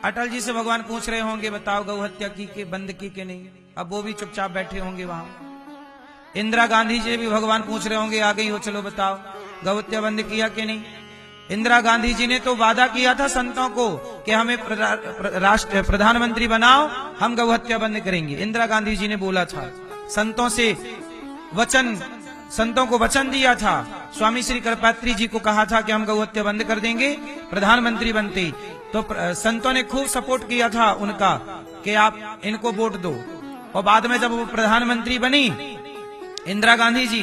अटल जी से भगवान पूछ रहे होंगे, बताओ गौ हत्या की के बंद की के नहीं। अब वो भी चुपचाप बैठे होंगे वहां। इंदिरा गांधी जी भी भगवान पूछ रहे होंगे, आ गई हो, चलो बताओ गौ हत्या बंद किया कि नहीं। इंदिरा गांधी जी ने तो वादा किया था संतों को कि हमें राष्ट्र प्रधानमंत्री बनाओ, हम गौ हत्या बंद करेंगे। इंदिरा गांधी जी ने बोला था, संतों से वचन, संतों को वचन दिया था। स्वामी श्री करपात्री जी को कहा था कि हम गौ हत्या बंद कर देंगे प्रधानमंत्री बनते। तो संतों ने खूब सपोर्ट किया था उनका कि आप इनको वोट दो। और बाद में जब वो प्रधानमंत्री बनी इंदिरा गांधी जी,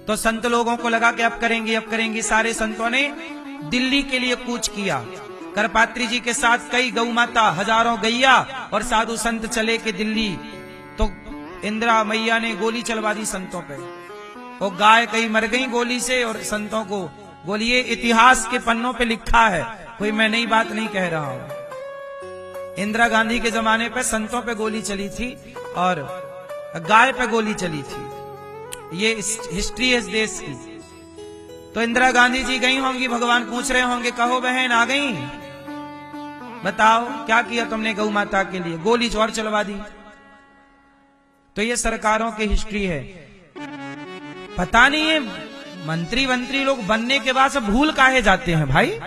तो संत लोगों को लगा कि अब करेंगे अब करेंगे। सारे संतों ने दिल्ली के लिए कूच किया। करपात्री जी के साथ कई गौ माता, हजारों गैया और साधु संत चले के दिल्ली। तो इंदिरा मैया ने गोली चलवा दी संतों पे। वो गाय कई मर गई गोली से और संतों को गोली। ये इतिहास के पन्नों पे लिखा है, कोई मैं नई बात नहीं कह रहा हूं। इंदिरा गांधी के जमाने पे संतों पे गोली चली थी और गाय पे गोली चली थी। ये हिस्ट्री है इस देश की। तो इंदिरा गांधी जी गई होंगी, भगवान पूछ रहे होंगे, कहो बहन आ गई, बताओ क्या किया तुमने गौ माता के लिए। गोली और चलवा दी। तो ये सरकारों की हिस्ट्री है। पता नहीं है मंत्री लोग बनने के बाद सब भूल काहे जाते हैं भाई।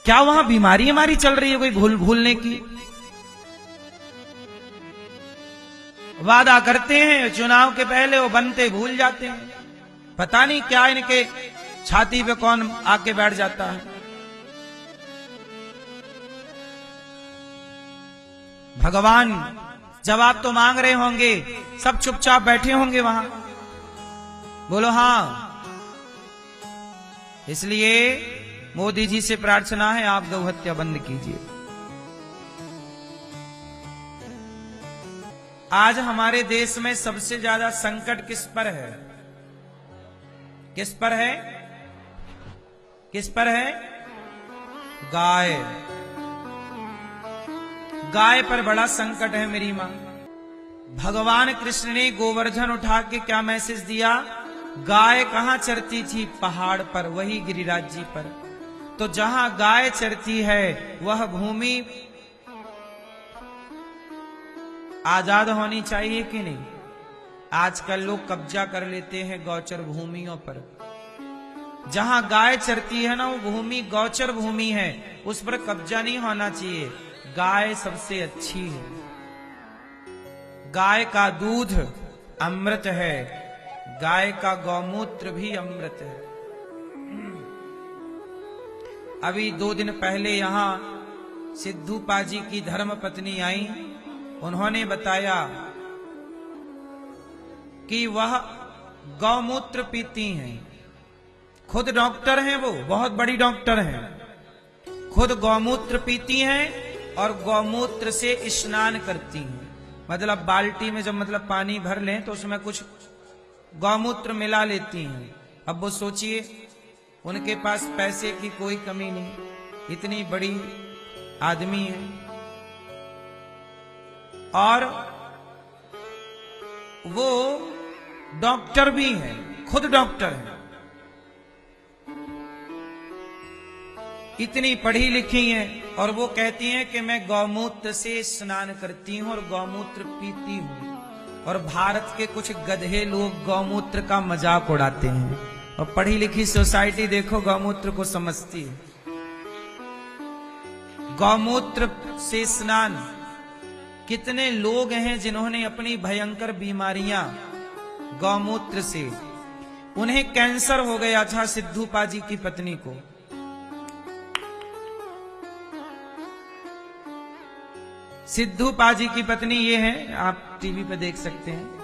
क्या वहां बीमारी हमारी चल रही है कोई भूलने की। वादा करते हैं चुनाव के पहले, वो बनते भूल जाते हैं। पता नहीं क्या इनके छाती पे कौन आके बैठ जाता है। भगवान जवाब तो मांग रहे होंगे, सब चुपचाप बैठे होंगे वहां। बोलो हाँ। इसलिए मोदी जी से प्रार्थना है, आप गौ हत्या बंद कीजिए। आज हमारे देश में सबसे ज्यादा संकट किस पर है? किस पर है? किस पर है? गाय। गाय पर बड़ा संकट है मेरी मां। भगवान कृष्ण ने गोवर्धन उठा के क्या मैसेज दिया? गाय कहां चरती थी? पहाड़ पर, वही गिरिराज जी पर। तो जहां गाय चरती है वह भूमि आजाद होनी चाहिए कि नहीं? आजकल लोग कब्जा कर लेते हैं गौचर भूमियों पर। जहां गाय चरती है ना, वो भूमि गौचर भूमि है, उस पर कब्जा नहीं होना चाहिए। गाय सबसे अच्छी है। गाय का दूध अमृत है, गाय का गौमूत्र भी अमृत है। अभी 2 दिन पहले यहां सिद्धू पाजी की धर्म पत्नी आई। उन्होंने बताया कि वह गौमूत्र पीती हैं। खुद डॉक्टर हैं, वो बहुत बड़ी डॉक्टर हैं। खुद गौमूत्र पीती हैं और गौमूत्र से स्नान करती हैं। मतलब बाल्टी में जब पानी भर लें तो उसमें कुछ गौमूत्र मिला लेती हैं। अब वो सोचिए, उनके पास पैसे की कोई कमी नहीं, इतनी बड़ी आदमी है और वो डॉक्टर भी हैं, खुद डॉक्टर हैं। इतनी पढ़ी लिखी हैं और वो कहती हैं कि मैं गौमूत्र से स्नान करती हूं और गौमूत्र पीती हूं। और भारत के कुछ गधे लोग गौमूत्र का मजाक उड़ाते हैं। और पढ़ी लिखी सोसाइटी देखो गौमूत्र को समझती है। गौमूत्र से स्नान। कितने लोग हैं जिन्होंने अपनी भयंकर बीमारियां गौमूत्र से, उन्हें कैंसर हो गया था सिद्धू पाजी की पत्नी को। सिद्धू पाजी की पत्नी ये है, आप टीवी पे देख सकते हैं।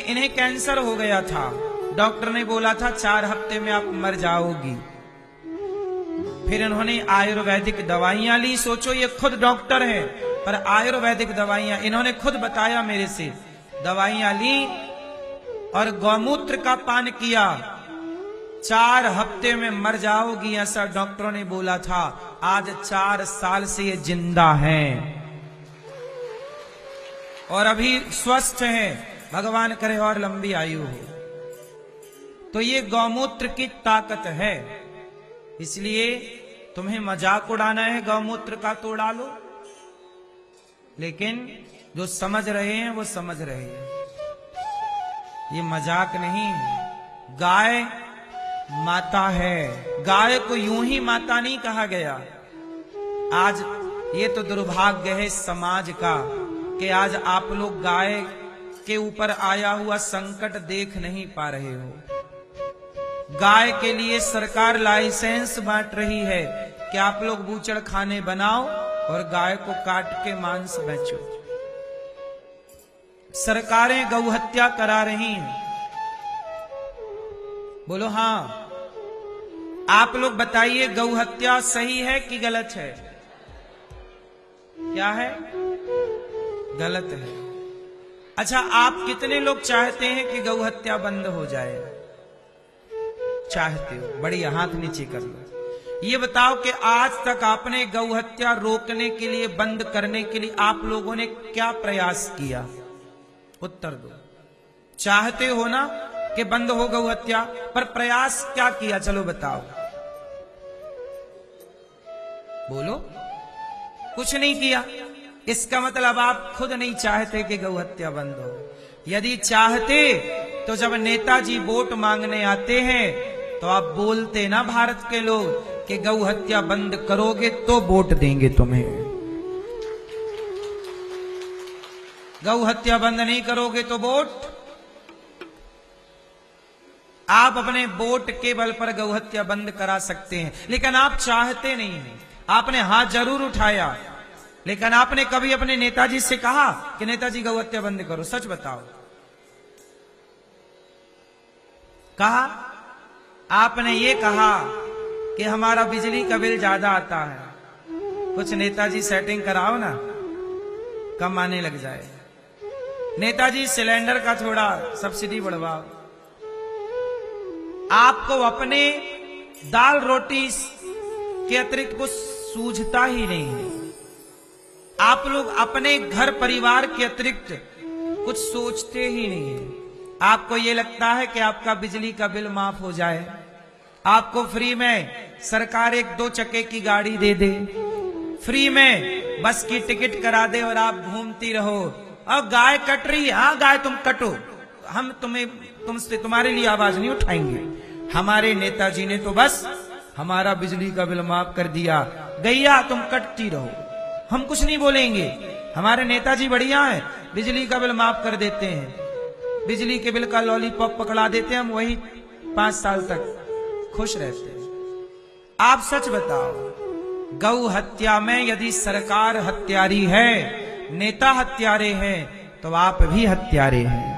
इन्हें कैंसर हो गया था। डॉक्टर ने बोला था 4 हफ्ते में आप मर जाओगी। फिर इन्होंने आयुर्वेदिक दवाइयां ली। सोचो, ये खुद डॉक्टर है पर आयुर्वेदिक दवाइयां, इन्होंने खुद बताया मेरे से, दवाइयां ली और गौमूत्र का पान किया। 4 हफ्ते में मर जाओगी ऐसा डॉक्टरों ने बोला था। आज 4 साल से ये जिंदा हैं और अभी स्वस्थ हैं। भगवान करे और लंबी आयु हो। तो ये गौमूत्र की ताकत है। इसलिए तुम्हें मजाक उड़ाना है गौमूत्र का तो उड़ा लो, लेकिन जो समझ रहे हैं वो समझ रहे हैं, ये मजाक नहीं। गाय माता है, गाय को यूं ही माता नहीं कहा गया। आज ये तो दुर्भाग्य है समाज का कि आज आप लोग गाय के ऊपर आया हुआ संकट देख नहीं पा रहे हो। गाय के लिए सरकार लाइसेंस बांट रही है कि आप लोग बूचड़ खाने बनाओ और गाय को काट के मांस बेचो। सरकारें गौ हत्या करा रही हैं। बोलो हाँ, आप लोग बताइए गौ हत्या सही है कि गलत है? क्या है? गलत है। अच्छा, आप कितने लोग चाहते हैं कि गौ हत्या बंद हो जाए? चाहते हो? बढ़िया, हाथ नीचे कर लो। ये बताओ कि आज तक आपने गौ हत्या रोकने के लिए, बंद करने के लिए आप लोगों ने क्या प्रयास किया? उत्तर दो। चाहते हो ना कि बंद हो गौ हत्या, पर प्रयास क्या किया? चलो बताओ, बोलो। कुछ नहीं किया। इसका मतलब आप खुद नहीं चाहते कि गौ हत्या बंद हो। यदि चाहते तो जब नेताजी वोट मांगने आते हैं तो आप बोलते ना भारत के लोग कि गौ हत्या बंद करोगे तो वोट देंगे तुम्हें। गौ हत्या बंद नहीं करोगे तो वोट। आप अपने वोट के बल पर गौ हत्या बंद करा सकते हैं, लेकिन आप चाहते नहीं हैं। आपने हाथ जरूर उठाया, लेकिन आपने कभी अपने नेताजी से कहा कि नेताजी गौ हत्या बंद करो? सच बताओ, कहा? आपने ये कहा कि हमारा बिजली का बिल ज्यादा आता है, कुछ नेताजी सेटिंग कराओ ना, कम आने लग जाए। नेताजी सिलेंडर का थोड़ा सब्सिडी बढ़वाओ। आपको अपने दाल रोटी के अतिरिक्त कुछ सूझता ही नहीं है। आप लोग अपने घर परिवार के अतिरिक्त कुछ सोचते ही नहीं है। आपको ये लगता है कि आपका बिजली का बिल माफ हो जाए, आपको फ्री में सरकार एक 2 चक्के की गाड़ी दे दे, फ्री में बस की टिकट करा दे और आप घूमती रहो। और गाय कट रही है, हाँ गाय तुम कटो, हम तुमसे तुम्हारे लिए आवाज नहीं उठाएंगे। हमारे नेताजी ने तो बस हमारा बिजली का बिल माफ कर दिया, गैया तुम कटती रहो, हम कुछ नहीं बोलेंगे। हमारे नेताजी बढ़िया है, बिजली का बिल माफ कर देते हैं, बिजली के बिल का लॉलीपॉप पकड़ा देते हैं, हम वही 5 साल तक खुश रहते हैं। आप सच बताओ, गौ हत्या में यदि सरकार हत्यारी है, नेता हत्यारे हैं, तो आप भी हत्यारे हैं।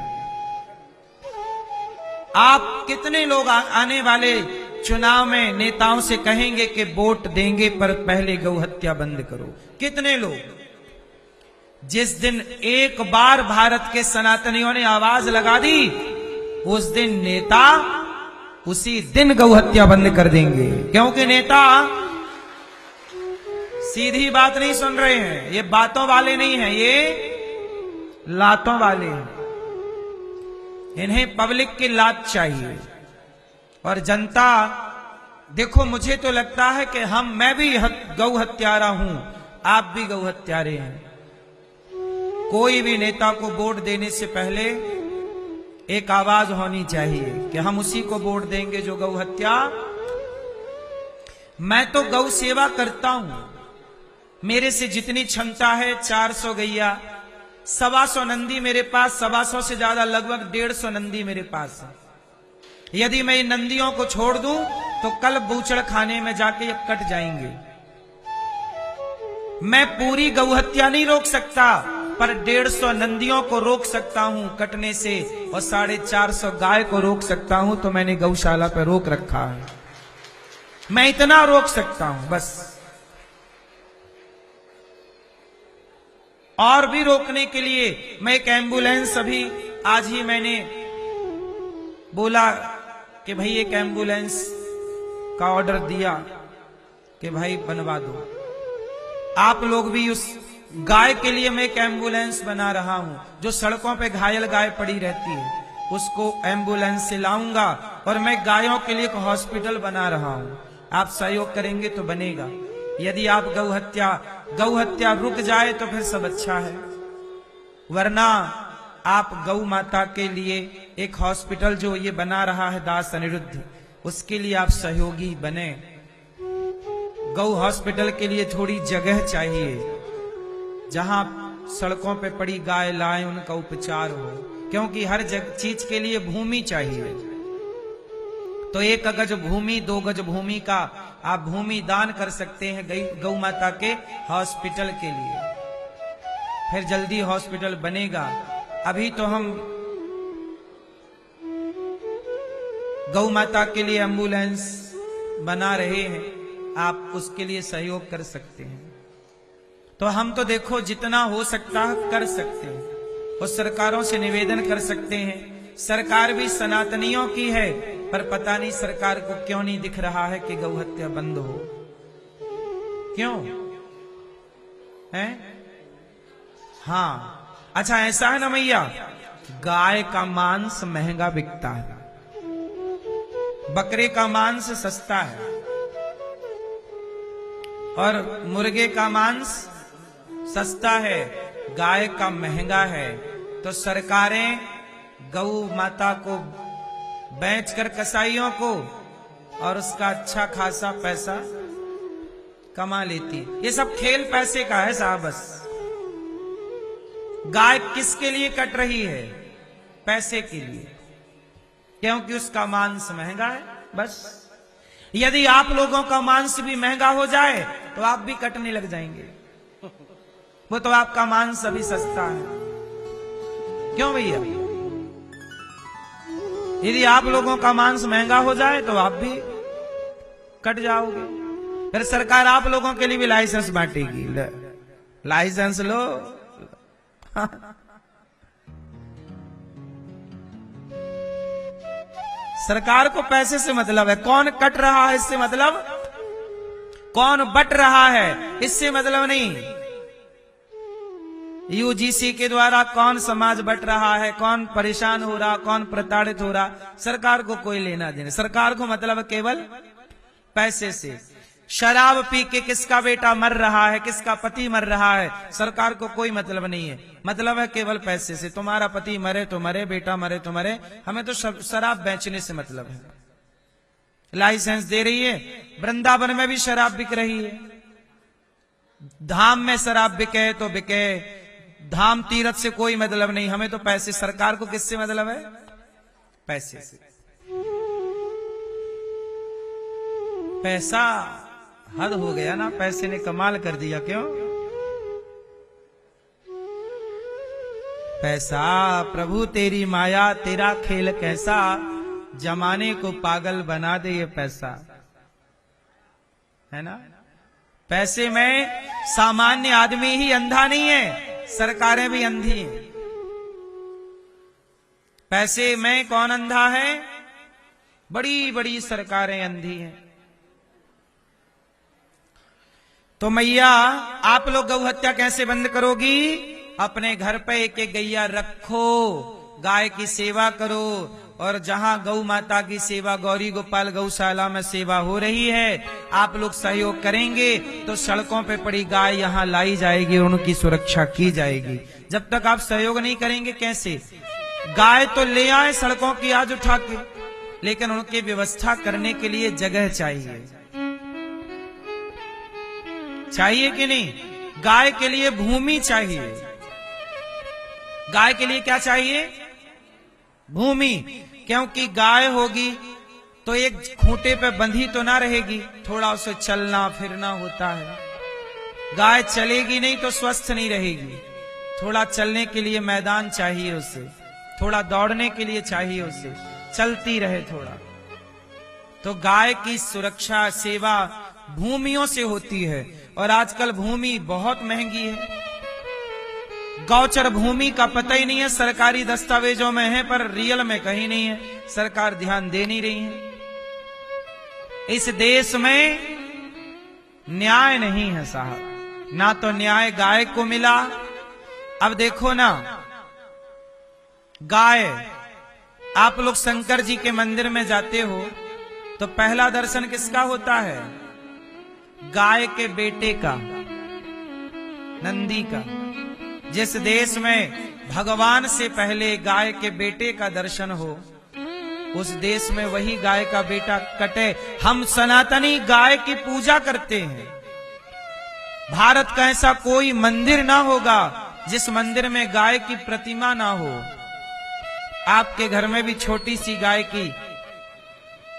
आप कितने लोग आने वाले चुनाव में नेताओं से कहेंगे कि वोट देंगे पर पहले गौ हत्या बंद करो? कितने लोग? जिस दिन एक बार भारत के सनातनियों ने आवाज लगा दी, उस दिन नेता उसी दिन गौ हत्या बंद कर देंगे, क्योंकि नेता सीधी बात नहीं सुन रहे हैं। ये बातों वाले नहीं हैं, ये लातों वाले हैं। इन्हें पब्लिक की लात चाहिए। और जनता, देखो मुझे तो लगता है कि मैं भी गौ हत्यारा हूं, आप भी गौ हत्यारे हैं। कोई भी नेता को वोट देने से पहले एक आवाज होनी चाहिए कि हम उसी को वोट देंगे जो गौ हत्या। मैं तो गौ सेवा करता हूं, मेरे से जितनी क्षमता है 400 गैया, 125 नंदी मेरे पास, 125 से ज्यादा लगभग 150 नंदी मेरे पास है। यदि मैं इन नंदियों को छोड़ दूं तो कल बूचड़ खाने में जाके ये कट जाएंगे। मैं पूरी गौ हत्या नहीं रोक सकता, पर 150 नंदियों को रोक सकता हूं कटने से, और 450 गाय को रोक सकता हूं। तो मैंने गौशाला पर रोक रखा है, मैं इतना रोक सकता हूं बस। और भी रोकने के लिए मैं एक एम्बुलेंस, अभी आज ही मैंने बोला कि भाई एक एम्बुलेंस का ऑर्डर दिया कि भाई बनवा दो। आप लोग भी उस गाय के लिए मैं एक एम्बुलेंस बना रहा हूं, जो सड़कों पे घायल गाय पड़ी रहती है उसको एम्बुलेंस से लाऊंगा। और मैं गायों के लिए एक हॉस्पिटल बना रहा हूं, आप सहयोग करेंगे तो बनेगा। यदि आप गौ हत्या रुक जाए तो फिर सब अच्छा है, वरना आप गौ माता के लिए एक हॉस्पिटल जो ये बना रहा है दास अनिरुद्ध, उसके लिए आप सहयोगी बने। गौ हॉस्पिटल के लिए थोड़ी जगह चाहिए, जहां सड़कों पे पड़ी गाय लाए उनका उपचार हो, क्योंकि हर चीज के लिए भूमि चाहिए। तो 1 गज भूमि 2 गज भूमि का आप भूमि दान कर सकते हैं गौ माता के हॉस्पिटल के लिए, फिर जल्दी हॉस्पिटल बनेगा। अभी तो हम गौ माता के लिए एम्बुलेंस बना रहे हैं, आप उसके लिए सहयोग कर सकते हैं। तो हम तो देखो जितना हो सकता है कर सकते हैं, और सरकारों से निवेदन कर सकते हैं। सरकार भी सनातनियों की है, पर पता नहीं सरकार को क्यों नहीं दिख रहा है कि गौ हत्या बंद हो। क्यों है? हाँ, अच्छा ऐसा है ना मैया, गाय का मांस महंगा बिकता है, बकरे का मांस सस्ता है, और मुर्गे का मांस सस्ता है, गाय का महंगा है। तो सरकारें गौ माता को बेचकर कसाईयों को और उसका अच्छा खासा पैसा कमा लेती है। ये सब खेल पैसे का है साहब। बस गाय किसके लिए कट रही है? पैसे के लिए, क्योंकि उसका मांस महंगा है। बस यदि आप लोगों का मांस भी महंगा हो जाए तो आप भी कटने लग जाएंगे, वो तो आपका मांस अभी सस्ता है। क्यों भैया? यदि आप लोगों का मांस महंगा हो जाए तो आप भी कट जाओगे। फिर सरकार आप लोगों के लिए भी लाइसेंस बांटेगी, लाइसेंस लो। सरकार को पैसे से मतलब है, कौन कट रहा है इससे मतलब, कौन बट रहा है इससे मतलब नहीं। यूजीसी के द्वारा कौन समाज बट रहा है, कौन परेशान हो रहा, कौन प्रताड़ित हो रहा, सरकार को कोई लेना देना। सरकार को मतलब केवल पैसे से। शराब पी के किसका बेटा मर रहा है, किसका पति मर रहा है, सरकार को कोई मतलब नहीं है। मतलब है केवल पैसे से। तुम्हारा पति मरे तो मरे, बेटा मरे तो मरे, हमें तो शराब बेचने से मतलब है। लाइसेंस दे रही है, वृंदावन में भी शराब बिक रही है, धाम में शराब बिके तो बिके, धाम तीर्थ से कोई मतलब नहीं, हमें तो पैसे। सरकार को किससे मतलब है? पैसे से। पैसा हद हो गया ना, पैसे ने कमाल कर दिया। क्यों? पैसा प्रभु तेरी माया, तेरा खेल कैसा, जमाने को पागल बना दे ये पैसा, है ना। पैसे में सामान्य आदमी ही अंधा नहीं है, सरकारें भी अंधी हैं। पैसे में कौन अंधा है? बड़ी बड़ी सरकारें अंधी हैं। तो मैया आप लोग गौ हत्या कैसे बंद करोगी? अपने घर पे एक एक गैया रखो, गाय की सेवा करो, और जहां गौ माता की सेवा गौरी गोपाल गौशाला में सेवा हो रही है, आप लोग सहयोग करेंगे तो सड़कों पे पड़ी गाय यहां लाई जाएगी, उनकी सुरक्षा की जाएगी। जब तक आप सहयोग नहीं करेंगे कैसे? गाय तो ले आए सड़कों की आज उठा के, लेकिन उनकी व्यवस्था करने के लिए जगह चाहिए, चाहिए कि नहीं? गाय के लिए भूमि चाहिए। गाय के लिए क्या चाहिए? भूमि। क्योंकि गाय होगी तो एक खूंटे पे बंधी तो ना रहेगी, थोड़ा उसे चलना फिरना होता है। गाय चलेगी नहीं तो स्वस्थ नहीं रहेगी, थोड़ा चलने के लिए मैदान चाहिए उसे, थोड़ा दौड़ने के लिए चाहिए उसे, चलती रहे थोड़ा। तो गाय की सुरक्षा सेवा भूमियों से होती है, और आजकल भूमि बहुत महंगी है। गौचर भूमि का पता ही नहीं है, सरकारी दस्तावेजों में है पर रियल में कहीं नहीं है, सरकार ध्यान दे नहीं रही है। इस देश में न्याय नहीं है साहब, ना तो न्याय गाय को मिला। अब देखो ना, गाय, आप लोग शंकर जी के मंदिर में जाते हो तो पहला दर्शन किसका होता है? गाय के बेटे का, नंदी का। जिस देश में भगवान से पहले गाय के बेटे का दर्शन हो, उस देश में वही गाय का बेटा कटे। हम सनातनी गाय की पूजा करते हैं। भारत का ऐसा कोई मंदिर ना होगा जिस मंदिर में गाय की प्रतिमा ना हो। आपके घर में भी छोटी सी गाय की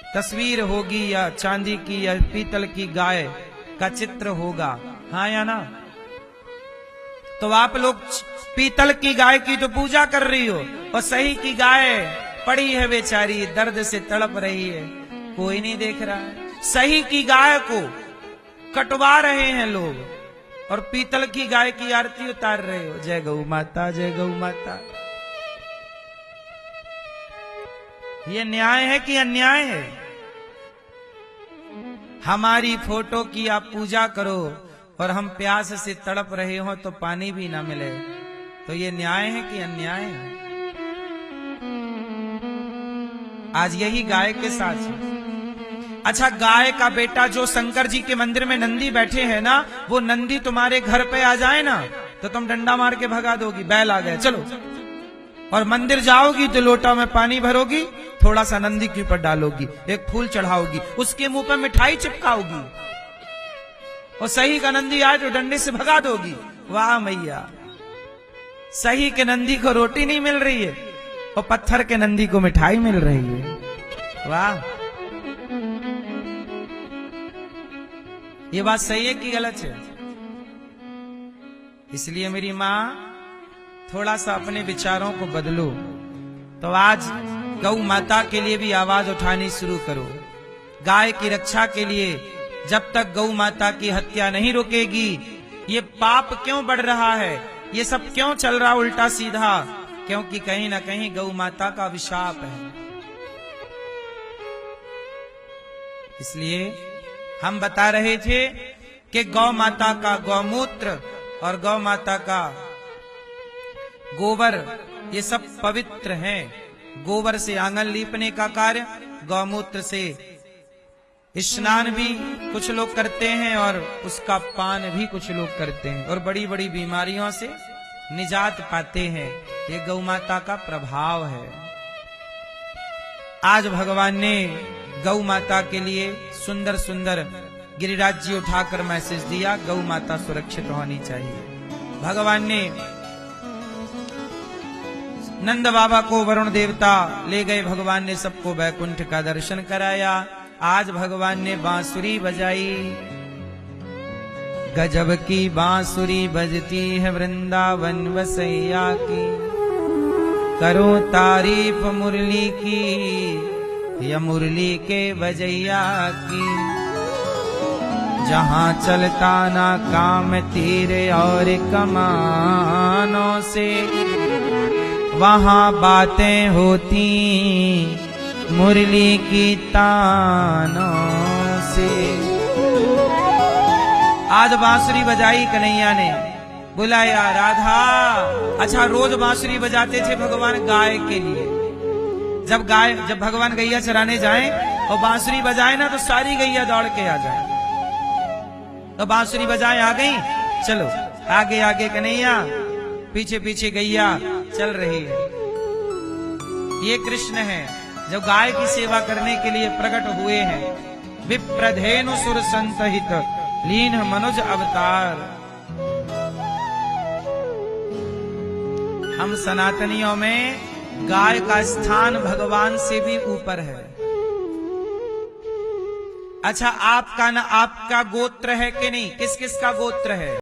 तस्वीर होगी, या चांदी की या पीतल की गाय का चित्र होगा, हाँ या ना? तो आप लोग पीतल की गाय की तो पूजा कर रही हो, और सही की गाय पड़ी है बेचारी, दर्द से तड़प रही है, कोई नहीं देख रहा है। सही की गाय को कटवा रहे हैं लोग, और पीतल की गाय की आरती उतार रहे हो। जय गौ माता, जय गौ माता। ये न्याय है कि अन्याय है? हमारी फोटो की आप पूजा करो और हम प्यास से तड़प रहे हो तो पानी भी ना मिले, तो ये न्याय है कि अन्याय है? आज यही गाय के साथ है। अच्छा, गाय का बेटा जो शंकर जी के मंदिर में नंदी बैठे हैं ना, वो नंदी तुम्हारे घर पे आ जाए ना तो तुम डंडा मार के भगा दोगी, बैल आ गए चलो। और मंदिर जाओगी तो लोटा में पानी भरोगी, थोड़ा सा नंदी के ऊपर डालोगी, एक फूल चढ़ाओगी, उसके मुंह पे मिठाई चिपकाओगी, और सही का नंदी आए तो डंडे से भगा दोगी। वाह मैया, सही के नंदी को रोटी नहीं मिल रही है और पत्थर के नंदी को मिठाई मिल रही है। वाह, ये बात सही है कि गलत है? इसलिए मेरी मां, थोड़ा सा अपने विचारों को बदलो। तो आज गौ माता के लिए भी आवाज उठानी शुरू करो। गाय की रक्षा के लिए जब तक गौ माता की हत्या नहीं रुकेगी, ये पाप क्यों बढ़ रहा है, ये सब क्यों चल रहा उल्टा सीधा? क्योंकि कहीं ना कहीं गौ माता का अभिशाप है। इसलिए हम बता रहे थे कि गौ माता का गौमूत्र और गौ माता का गोबर ये सब पवित्र हैं। गोबर से आंगन लीपने का कार्य, गौमूत्र से स्नान भी कुछ लोग करते हैं और उसका पान भी कुछ लोग करते हैं, और बड़ी बड़ी बीमारियों से निजात पाते हैं। ये गौ माता का प्रभाव है। आज भगवान ने गौ माता के लिए सुंदर सुंदर गिरिराज जी उठाकर मैसेज दिया, गौ माता सुरक्षित होनी चाहिए। भगवान ने नंद बाबा को वरुण देवता ले गए, भगवान ने सबको वैकुंठ का दर्शन कराया। आज भगवान ने बांसुरी बजाई, गजब की बांसुरी बजती है वृंदावन वसैया की, करो तारीफ मुरली की, या मुरली के बजैया की। जहाँ चलता ना काम तीर और कमानों से, वहाँ बातें होती मुरली की तानों से। आज बांसुरी बजाई कन्हैया ने, बुलाया राधा। अच्छा, रोज बांसुरी बजाते थे भगवान गाय के लिए। जब भगवान गैया चराने जाएं और बांसुरी बजाए ना तो सारी गैया दौड़ के आ जाए। तो बांसुरी बजाए आ गई, चलो आगे आगे कन्हैया, पीछे पीछे गैया चल रही है। ये कृष्ण है जो गाय की सेवा करने के लिए प्रकट हुए हैं। विप्रधेनु सुर संतहित लीन मनुज अवतार। हम सनातनियों में गाय का स्थान भगवान से भी ऊपर है। अच्छा, आपका गोत्र है कि नहीं? किस किस का गोत्र है?